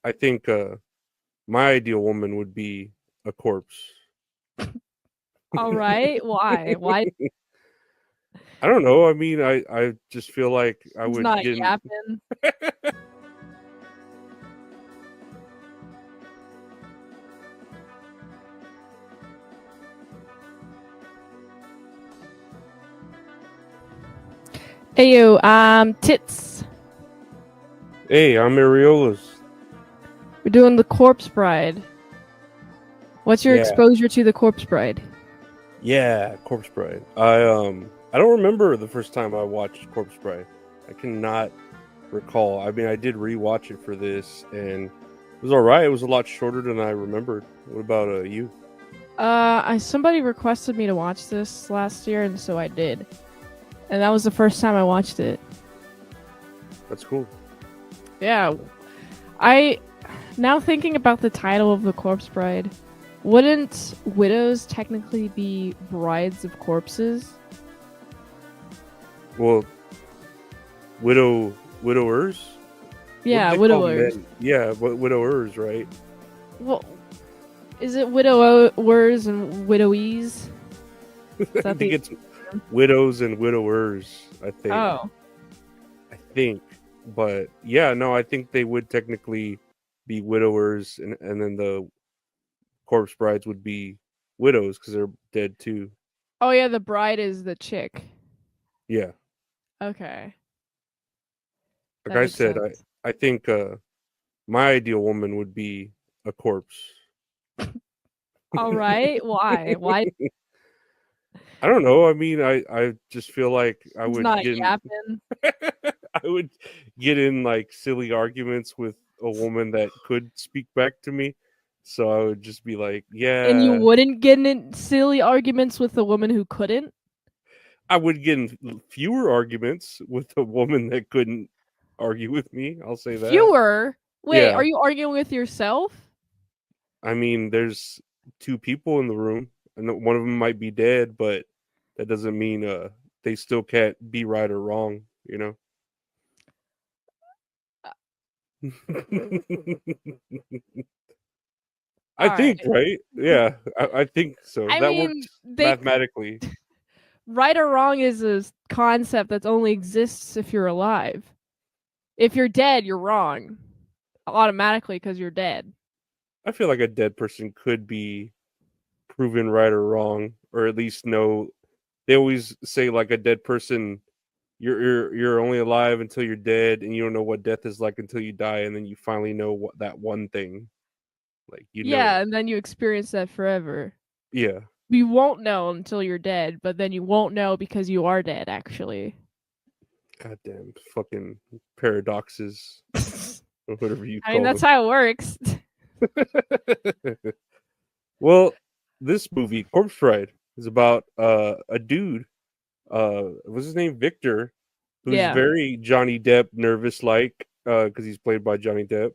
I think my ideal woman would be a corpse. All right. Why? Why I don't know. I mean, I just feel like I he's would not get in. yapping? Hey you, tits. Hey, I'm Areolas. We're doing the Corpse Bride. What's your Yeah. exposure to the Corpse Bride? Yeah, Corpse Bride. I don't remember the first time I watched Corpse Bride. I cannot recall. I mean, I did rewatch it for this, and it was all right. It was a lot shorter than I remembered. What about you? Somebody requested me to watch this last year, and so I did. And that was the first time I watched it. That's cool. Yeah. Now thinking about the title of the Corpse Bride, wouldn't widows technically be brides of corpses? Well, widowers. Yeah, What do they call widowers. men? Yeah, widowers, right? Well, is it widowers and widowies? I think it's widows and widowers. I think. Oh. I think, but yeah, no, I think they would technically be widowers, and then the corpse brides would be widows because they're dead too. Oh yeah, the bride is the chick. Yeah, Okay. like That I makes said, sense. I think my ideal woman would be a corpse. All right. Why? Why I don't know. I mean, I just feel like I he's would not get in, yapping? I would get in like silly arguments with a woman that could speak back to me. So I would just be like, And you yeah, wouldn't get in silly arguments with a woman who couldn't? I would get in fewer arguments with a woman that couldn't argue with me. I'll say that. Fewer? Wait, Yeah. are you arguing with yourself? I mean, there's two people in the room, and one of them might be dead, but that doesn't mean they still can't be right or wrong, you know? I think, Alright. right? Yeah, I think so. I That mean, works mathematically. right or wrong is a concept that only exists if you're alive. If you're dead, you're wrong automatically because you're dead. I feel like a dead person could be proven right or wrong, or at least know. They always say like a dead person, you're only alive until you're dead, and you don't know what death is like until you die, and then you finally know what that one thing, like you know Yeah, it. and then you experience that forever. Yeah. You won't know until you're dead, but then you won't know because you are dead, actually. Goddamn fucking paradoxes, or whatever you I mean, call that's them. how it works. Well, this movie, Corpse Bride, is about a dude. What's his name? Victor, who's Yeah. very Johnny Depp nervous like, because he's played by Johnny Depp,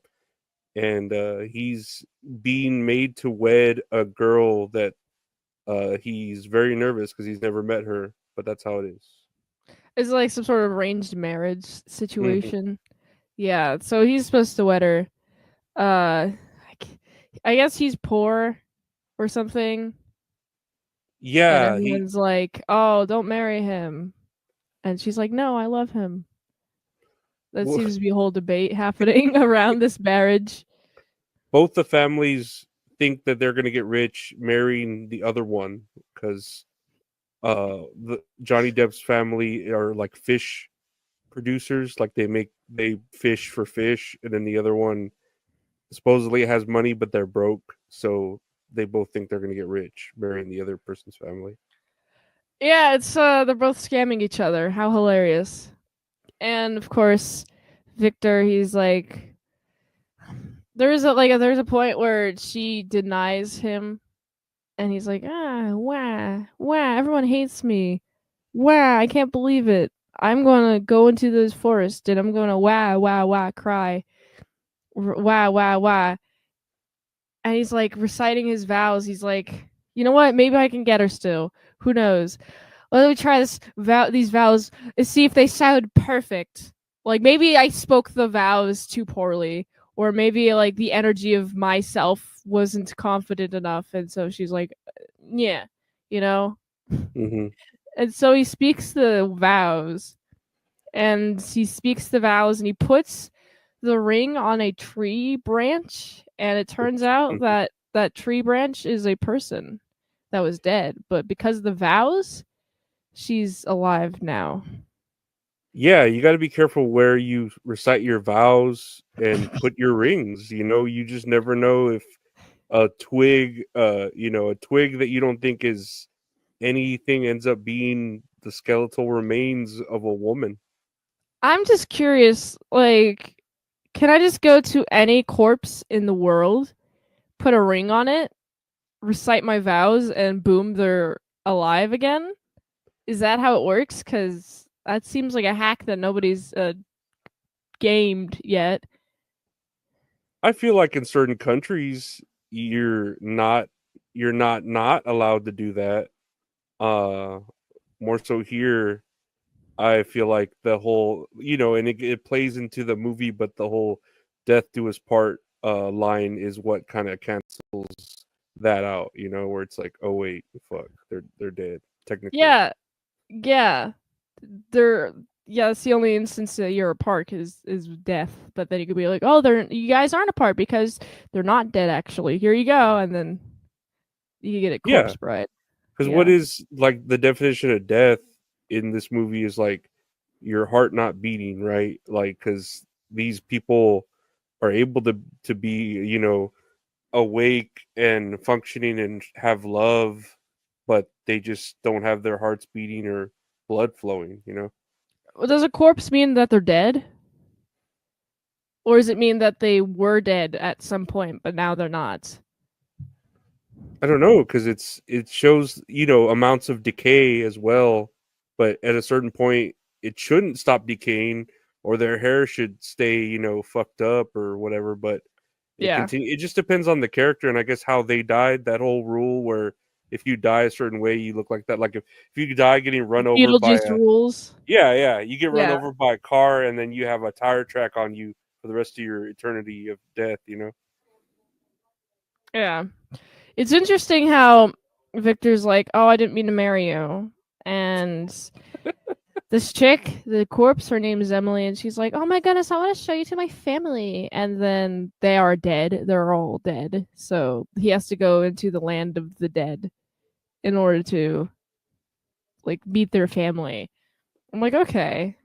and he's being made to wed a girl that he's very nervous because he's never met her, but that's how it is. It's like some sort of arranged marriage Mhm. situation. Yeah, so he's supposed to wed her. I I guess he's poor or something, and Yeah, he. everyone's like, "Oh, don't marry him." And she's like, "No, I love him." That Well, seems to be a whole debate happening around this marriage. both the families think that they're going to get rich marrying the other one because the Johnny Depp's family are like fish producers, like they fish for fish, and then the other one supposedly has money but they're broke, so they both think they're going to get rich marrying the other person's family. Yeah, it's they're both scamming each other. How hilarious. And of course, Victor, he's like there's a point where she denies him and he's like, wah, everyone hates me. Wah, I can't believe it. I'm gonna go into this forest and I'm gonna wah, cry. Wah. And he's like reciting his vows. He's like, you know what? Maybe I can get her still. Who knows? Let me try these vows and see if they sound perfect. Like maybe I spoke the vows too poorly, or maybe like the energy of myself wasn't confident enough, and so she's like, yeah, you know. Hmm. And so he speaks the vows, and he puts the ring on a tree branch, and it turns out that that tree branch is a person that was dead, but because of the vows, she's alive now. Yeah, you got to be careful where you recite your vows and put your rings. You just never know if a twig, a twig that you don't think is anything ends up being the skeletal remains of a woman. I'm just curious, like, can I just go to any corpse in the world, put a ring on it, recite my vows, and boom, they're alive again? Is that how it works? Because that seems like a hack that nobody's gamed yet. I feel like in certain countries you're not allowed to do that. Uh More so here, I feel like the whole, and it plays into the movie, but the whole death do us part line is what kind of cancels that out, where it's like, oh wait, fuck, they're dead technically. Yeah, yeah. They're yeah, that's the only instance that you're apart is death. But then you could be like, oh, they're you guys aren't apart because they're not dead actually. Here you go, and then you get a Yeah, corpse bride. because what Yeah. is like the definition of death in this movie is like your heart not beating, right? Like, because these people are able to be, awake and functioning and have love, but they just don't have their hearts beating or blood flowing. Well, does a corpse mean that they're dead? Or does it mean that they were dead at some point, but now they're not? I don't know, because it shows, amounts of decay as well, but at a certain point it shouldn't stop decaying, or their hair should stay, fucked up or whatever. But Yeah. it just depends on the character, and I guess how they died. That whole rule where if you die a certain way, you look like that. Like if you die getting run over by Beetlejuice a rules. yeah, you get run Yeah. over by a car, and then you have a tire track on you for the rest of your eternity of death. Yeah. It's interesting how Victor's like, "Oh, I didn't mean to marry you," and this chick, the corpse, her name is Emily, and she's like, "Oh my goodness, I want to show you to my family." And then they are dead. They're all dead. So he has to go into the land of the dead in order to like meet their family. I'm like, okay,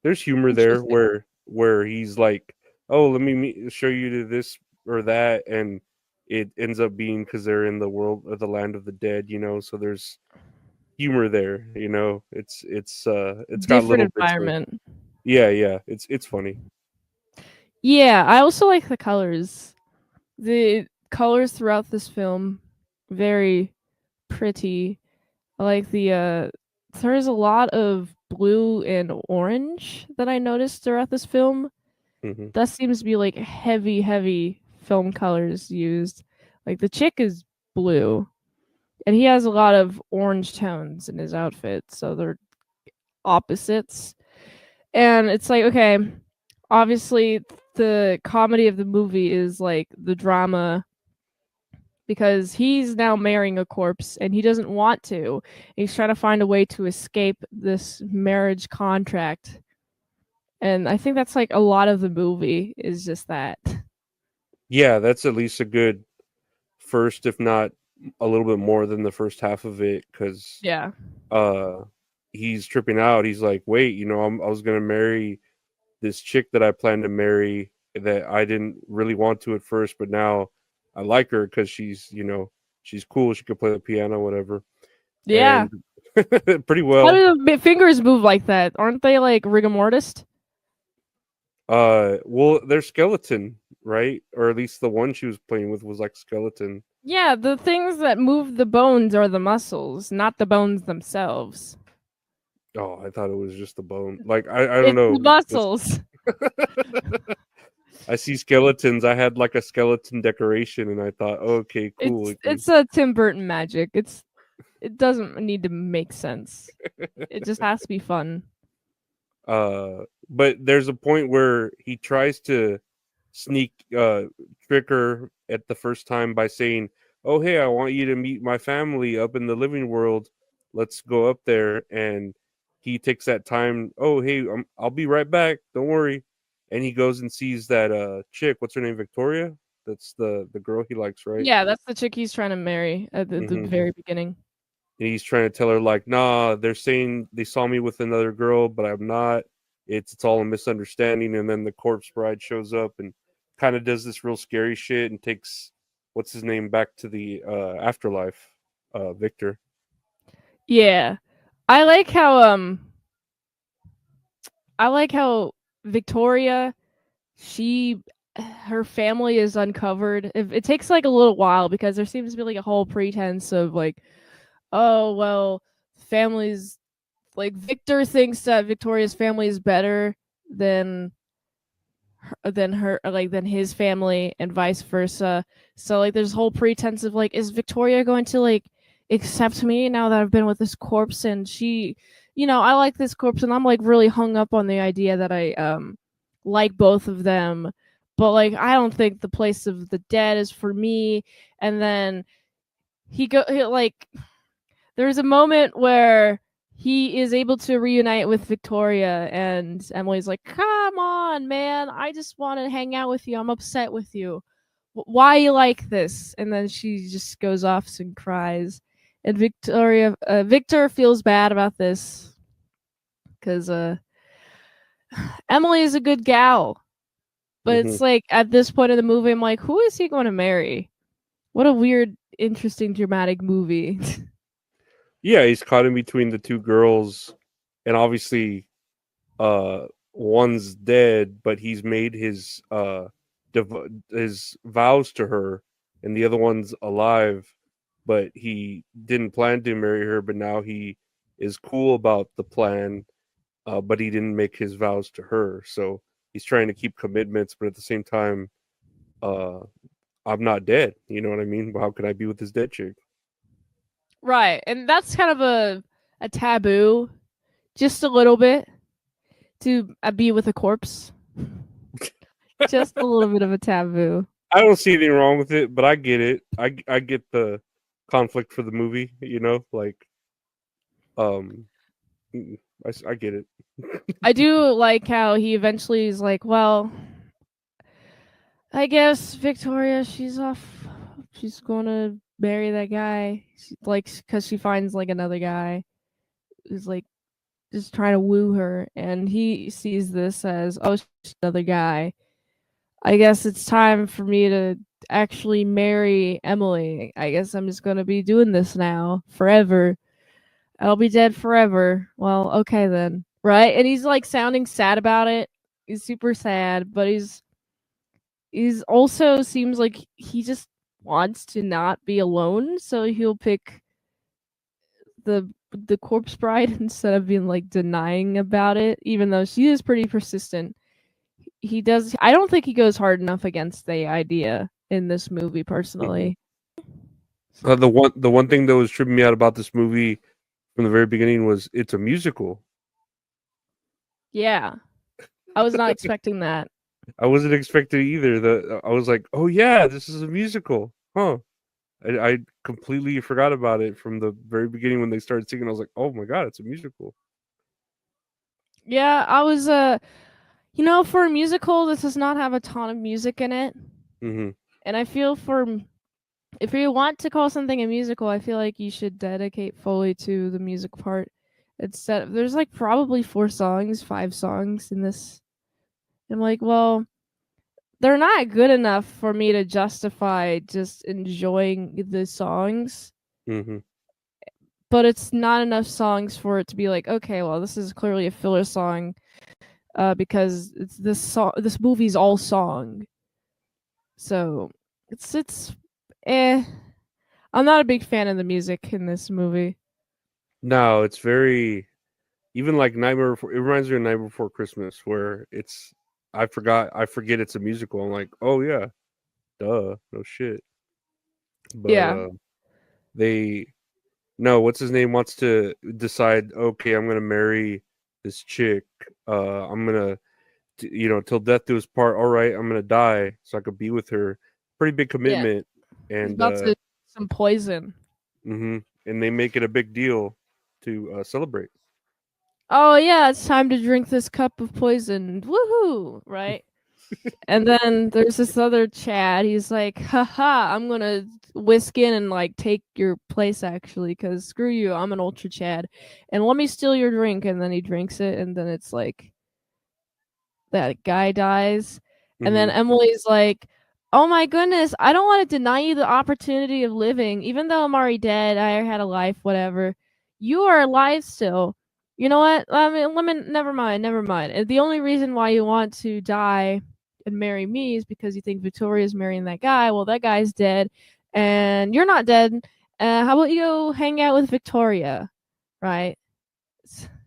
There's humor there interesting. where he's like, "Oh, let me show you to this or that," and it ends up being because they're in the world of the land of the dead. So there's humor there. It's got Different little bits of environment. yeah. It's funny. Yeah, I also like the colors. The colors throughout this film, very pretty. I like there's a lot of blue and orange that I noticed throughout this film. Hmm. That seems to be like heavy film colors used. Like the chick is blue, and he has a lot of orange tones in his outfit, so they're opposites. And it's like, okay, obviously the comedy of the movie is like the drama because he's now marrying a corpse and he doesn't want to. He's trying to find a way to escape this marriage contract. And I think that's like a lot of the movie is just that. Yeah, that's at least a good first, if not a little bit more than the first half of it, because Yeah. uh, he's tripping out. He's like, "Wait, I was gonna marry this chick that I planned to marry that I didn't really want to at first, but now I like her because she's cool. She could play the piano, whatever." Yeah. And pretty How well. do the fingers move like that? Aren't they like rigor mortis? Well, they're skeleton, right? Or at least the one she was playing with was like skeleton. Yeah, the things that move the bones are the muscles, not the bones themselves. Oh, I thought it was just the bone. Like I don't It's the know. muscles. I see skeletons. I had like a skeleton decoration, and I thought, oh, okay, cool. It's a Tim Burton magic. It doesn't need to make sense. It just has to be fun. But there's a point where he tries to sneak trick her at the first time by saying, "Oh, hey, I want you to meet my family up in the living world. Let's go up there." And he takes that time. Oh, hey, I'll be right back. Don't worry. And he goes and sees that chick. What's her name? Victoria. That's the girl he likes, right? Yeah, that's the chick he's trying to marry at the Mm-hmm. very beginning. And he's trying to tell her like, nah, they're saying they saw me with another girl, but I'm not. It's all a misunderstanding. And then the corpse bride shows up and kind of does this real scary shit and takes what's his name back to the afterlife, Victor. Yeah. I like how I like how Victoria, she her family is uncovered. It takes like a little while because there seems to be like a whole pretense of like, oh well, families like Victor thinks that Victoria's family is better than her like than his family and vice versa. So like there's whole pretense of like, is Victoria going to like accept me now that I've been with this corpse? And she, I like this corpse and I'm like really hung up on the idea that I like both of them. But like I don't think the place of the dead is for me. And then like there's a moment where he is able to reunite with Victoria, and Emily's like, "Come on, man! I just want to hang out with you. I'm upset with you. Why you like this?" And then she just goes off and cries. And Victor feels bad about this because Emily is a good gal, but Hmm. it's like at this point in the movie, I'm like, who is he going to marry? What a weird, interesting, dramatic movie. Yeah, he's caught in between the two girls, and obviously, one's dead, but he's made his vows to her, and the other one's alive, but he didn't plan to marry her, but now he is cool about the plan, but he didn't make his vows to her, so he's trying to keep commitments, but at the same time, uh, I'm not dead. You know what I mean? How can I be with this dead chick? Right, and that's kind of a taboo, just a little bit, to be with a corpse. Just a little bit of a taboo. I don't see anything wrong with it, but I get it. I get the conflict for the movie. Like um, I get it. I do like how he eventually is like, well, I guess Victoria, she's off. She's going to marry that guy. Like, because she finds like another guy who's like just trying to woo her, and he sees this as, oh, she's another guy. I guess it's time for me to actually marry Emily. I guess I'm just gonna be doing this now forever. I'll be dead forever. Well, okay then. Right? And he's like sounding sad about it. He's super sad, but he's also seems like he just wants to not be alone, so he'll pick the corpse bride instead of being like denying about it, even though she is pretty persistent. I don't think he goes hard enough against the idea in this movie Hmm. personally. The one thing that was tripping me out about this movie from the very beginning was it's a musical. Yeah. I was not expecting that. I wasn't expecting it either. I was like, oh yeah, this is a musical, huh? I completely forgot about it from the very beginning when they started singing. I was like, oh my god, it's a musical. Yeah, I was for a musical this does not have a ton of music in it. Hmm. And I feel if you want to call something a musical, I feel like you should dedicate fully to the music part. There's like probably 4 songs, 5 songs in this. I'm like, well, they're not good enough for me to justify just enjoying the songs, Hmm. but it's not enough songs for it to be like, okay, well, this is clearly a filler song, because it's this song. This movie's all song, so it's eh. I'm not a big fan of the music in this movie. No, it's very even like Nightmare Before. It reminds me of Nightmare Before Christmas, where I forget it's a musical. I'm like, oh yeah, duh, no shit. But Yeah, they no, what's his name wants to decide. Okay, I'm gonna marry this chick. I'm gonna till death do us part. All right, I'm gonna die so I could be with her. Pretty big Yeah, commitment, he's and about to some poison. and they make it a big deal to celebrate. Oh yeah, it's time to drink this cup of poison. Woohoo! Right? And then there's this other Chad. He's like, haha, I'm gonna whisk in and like take your place actually, because screw you, I'm an ultra Chad. And let me steal your drink. And then he drinks it, and then it's like that guy dies. And then hmm Emily's like, oh my goodness, I don't want to deny you the opportunity of living. Even though I'm already dead, I had a life, whatever. You are alive still. You know what? Never mind, never mind. And the only reason why you want to die and marry me is because you think Victoria's marrying that guy. Well, that guy's dead, and you're not dead. How about you go hang out with Victoria, right?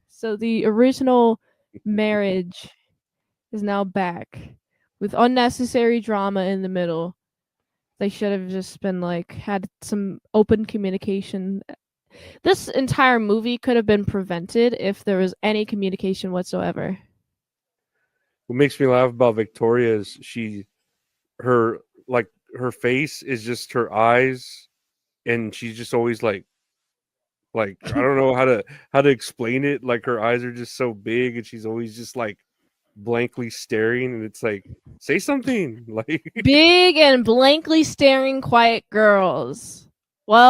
So the original marriage is now back with unnecessary drama in the middle. They should have just been like had some open communication. This entire movie could have been prevented if there was any communication whatsoever. What makes me laugh about Victoria is her like her face is just her eyes, and she's just always like I don't know how to explain it. Like her eyes are just so big, and she's always just like blankly staring, and it's like say something like. Big and blankly staring quiet girls.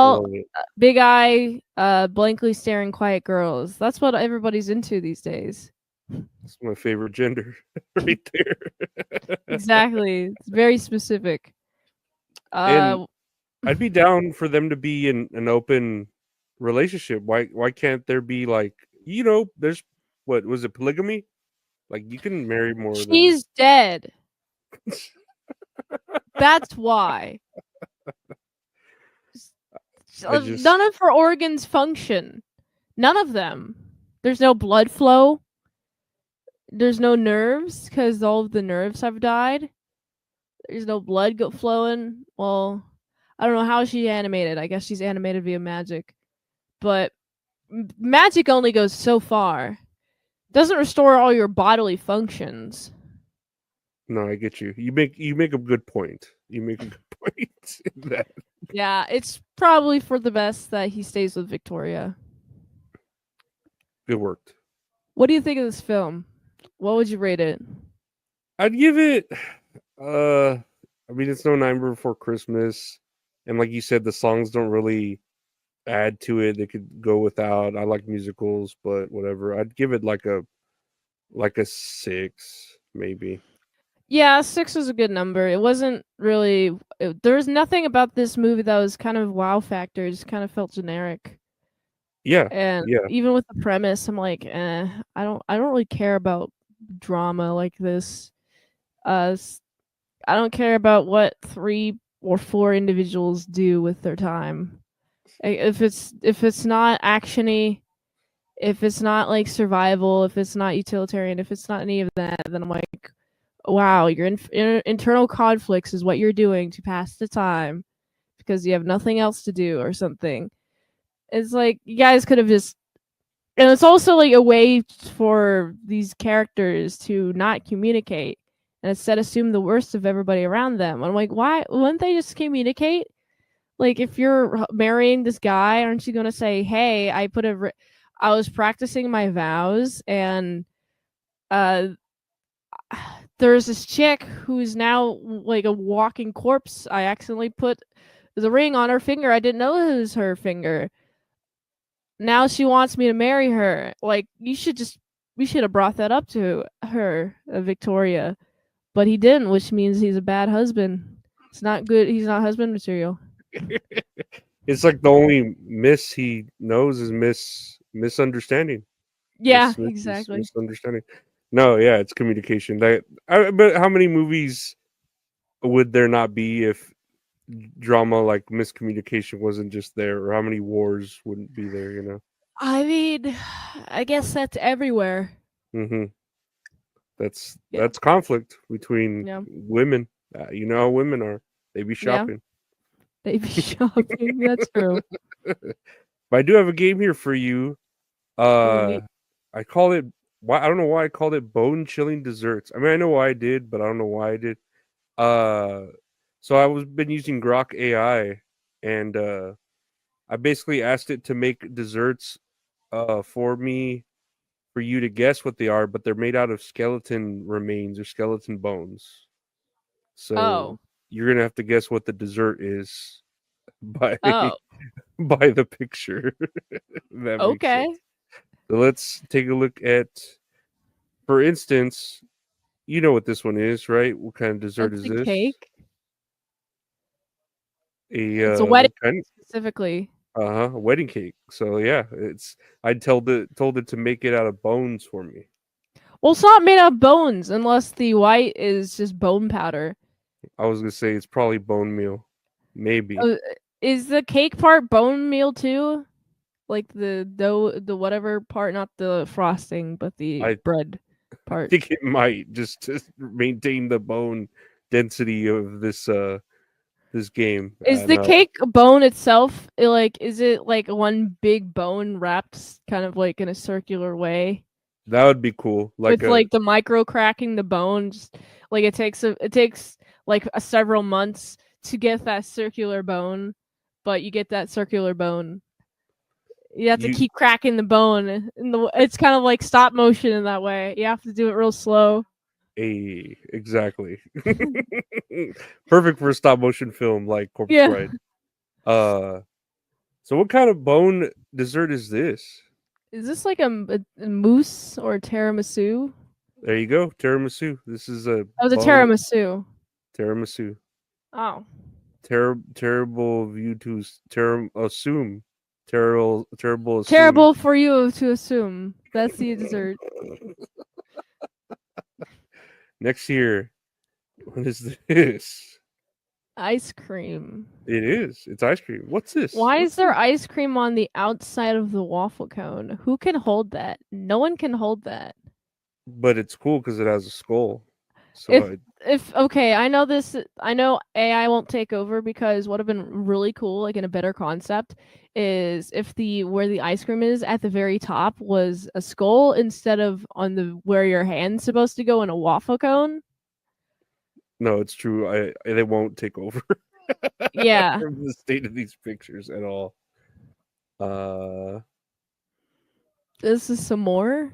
I Well, love it. big eye, blankly staring quiet girls. That's what everybody's into these days. It's my favorite gender right there. Exactly. It's very specific. And Uh I'd be down for them to be in an open relationship. Why can't there be like there's what was it polygamy? Like you can marry more than she's dead. That's why. I just None of her organs function. None of them. There's no blood flow. There's no nerves because all of the nerves have died. There's no blood flowing. Well, I don't know how she animated. I guess she's animated via magic. But magic only goes so far. Doesn't restore all your bodily functions. no, I get you. You make a good point. You make a good point in that. Yeah, it's probably for the best that he stays with Victoria. It worked. What do you think of this film? What would you rate it? I'd give it I mean it's no Nightmare Before Christmas. And like you said, the songs don't really add to it. They could go without. I like musicals, but whatever. I'd give it like a 6, maybe. Yeah, 6 is a good number. It wasn't really. There was nothing about this movie that was kind of wow factor. It just kind of felt generic. Yeah, And yeah. even with the premise, I'm like, I don't really care about drama like this. I don't care about what 3 or 4 individuals do with their time. If it's not actiony, if it's not like survival, if it's not utilitarian, if it's not any of that, then I'm like, wow, your internal conflicts is what you're doing to pass the time because you have nothing else to do or something. It's like you guys could have just, and it's also like a way for these characters to not communicate and instead assume the worst of everybody around them. I'm like, why wouldn't they just communicate? Like, if you're marrying this guy, aren't you gonna say, "Hey, I was practicing my vows, and uh, there's this chick who's now like a walking corpse. I accidentally put the ring on her finger. I didn't know it was her finger. Now she wants me to marry her. Like, we should have brought that up to her, Victoria, but he didn't, which means he's a bad husband. It's not good. He's not husband material. It's like the only miss he knows is misunderstanding. Yeah, exactly. Misunderstanding. No, yeah, it's communication. But how many movies would there not be if drama like miscommunication wasn't just there, or how many wars wouldn't be there? I mean, I guess that's everywhere. hmm That's Yeah, that's conflict between yeah, women. You know how women are. They be yeah. shopping. Baby shopping. That's true. But I do have a game here for you. Sweet. I call it why I don't know why I called it bone chilling desserts. I mean, I know why I did, but I don't know why I did. Uh, so I was been using Grok AI, and I basically asked it to make desserts for me for you to guess what they are, but they're made out of skeleton remains or skeleton bones. So Oh. you're gonna have to guess what the dessert is by Oh. by the picture. If that makes Okay. sense. So let's take a look at, for instance, you know what this one is, right? What kind of dessert That's is a this? cake. It's a wedding What kind? specifically. A wedding cake. So yeah, it's I told it to make it out of bones for me. Well, it's not made out of bones unless the white is just bone powder. I was gonna say it's probably bone meal, maybe. Uh, is the cake part bone meal too? Like the dough, the whatever part, not the frosting, but the I bread part. think it might just to maintain the bone density of this game, Is and the cake bone itself like? Is it like one big bone wrapped kind of like in a circular way that would be cool. Like with a like the micro cracking the bone? Just like it takes like several months to get that circular bone, but you get that circular bone. You have to you keep cracking the bone, and it's kind of like stop motion in that way. You have to do it real slow. a exactly perfect for a stop motion film like Corpse Yeah. Bride. Uh, so what kind of bone dessert is this? Is this like a mousse or a tiramisu? There you go, tiramisu. This is a That was a bone tiramisu. tiramisu. Oh. Terrible view to assume. Terrible assume. Terrible for you to assume. That's the dessert. Next year, what is this? Ice cream. It is. It's ice cream. What's this? Why is What's there this? ice cream on the outside of the waffle cone? Who can hold that? No one can hold that. But it's cool because it has a skull. So If if okay, I know this. I know AI won't take over because what would have been really cool, like in a better concept, is if the where the ice cream is at the very top was a skull instead of on the where your hand's supposed to go in a waffle cone. no, it's true. They won't take over Yeah. from the state of these pictures at all. Uh, This is some more.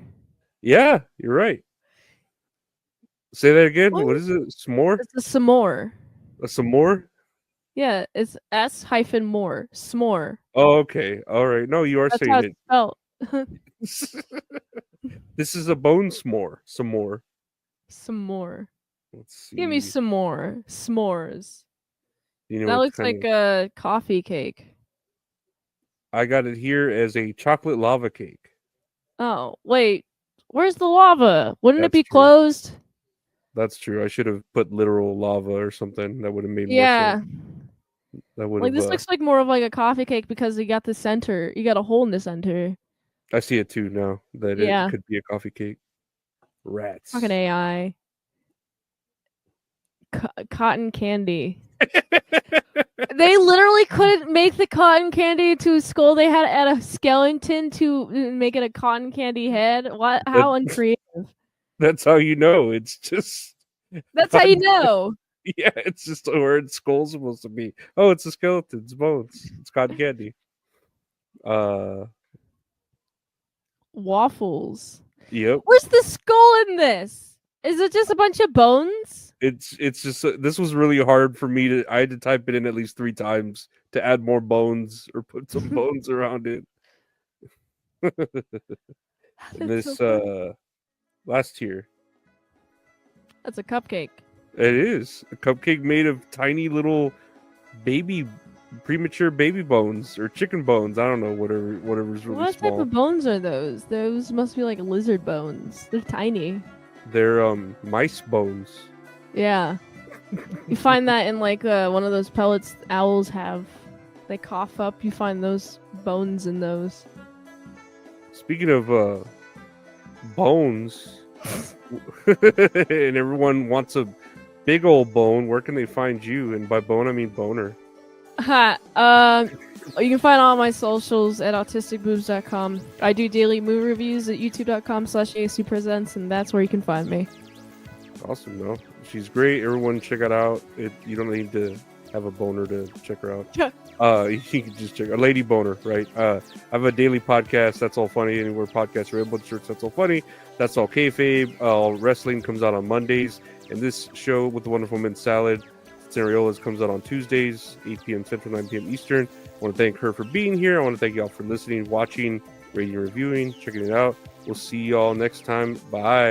yeah, you're right. Say that again. What? What is it? S'more? It's a some more. Some more? Yeah, it's S hyphen more. S'more. Oh, okay. All right. No, you are That's how saying it's it. spelled. This is a bone s'more. Some more. Some more. Let's Give me see. some more. S'mores. You know That what looks kind like of? a coffee cake. I got it here as a chocolate lava cake. Oh, wait. Where's the lava? Wouldn't it That's be true. closed? That's true. I should have put literal lava or something. That would have made more sense. Yeah. That would Like have. this looks like more of like a coffee cake because you got the center. You got a hole in the center. I see it too now that it Yeah. could be a coffee cake. Fucking Rats. AI. Cotton candy. They literally couldn't make the cotton candy to a skull. They had to add a skeleton to make it a cotton candy head. What? That, How uncreative. that's how you know. It's just That's how you cotton. know. Yeah, it's just where its skull's supposed to be. Oh, it's a skeleton. It's bones. It's cotton candy. Uh, Waffles. yep. Where's the skull in this? Is it just a bunch of bones? It's just this was really hard for me to. I had to type it in at least 3 times to add more bones or put some bones around it. That's so This funny. last tier. That's a cupcake. It is a cupcake made of tiny little baby, premature baby bones or chicken bones. I don't know, whatever's really What type small. of bones are those? Those must be like lizard bones. They're tiny. They're mice bones. Yeah. You find that in like one of those pellets owls have. They cough up, you find those bones in those. Speaking of bones, and everyone wants a big old bone, where can they find you? And by bone, I mean boner. Ha. You can find all my socials at autisticboobs.com. I do daily movie reviews at youtube.com/ASUpresents, and that's where you can find me. Awesome, no. She's great. Everyone check it out. You don't need to have a boner to check her out. You can just check a lady boner, right? I have a daily podcast, That's All Funny, anywhere podcasts are able to search That's All Funny. That's All Kayfabe. Wrestling comes out on Mondays, and this show with the Wonderful Mint Salad, Areolas, comes out on Tuesdays, 8 p.m. Central, 9 p.m. Eastern. I want to thank her for being here. I want to thank y'all for listening, watching, rating, reviewing, checking it out. We'll see y'all next time. Bye.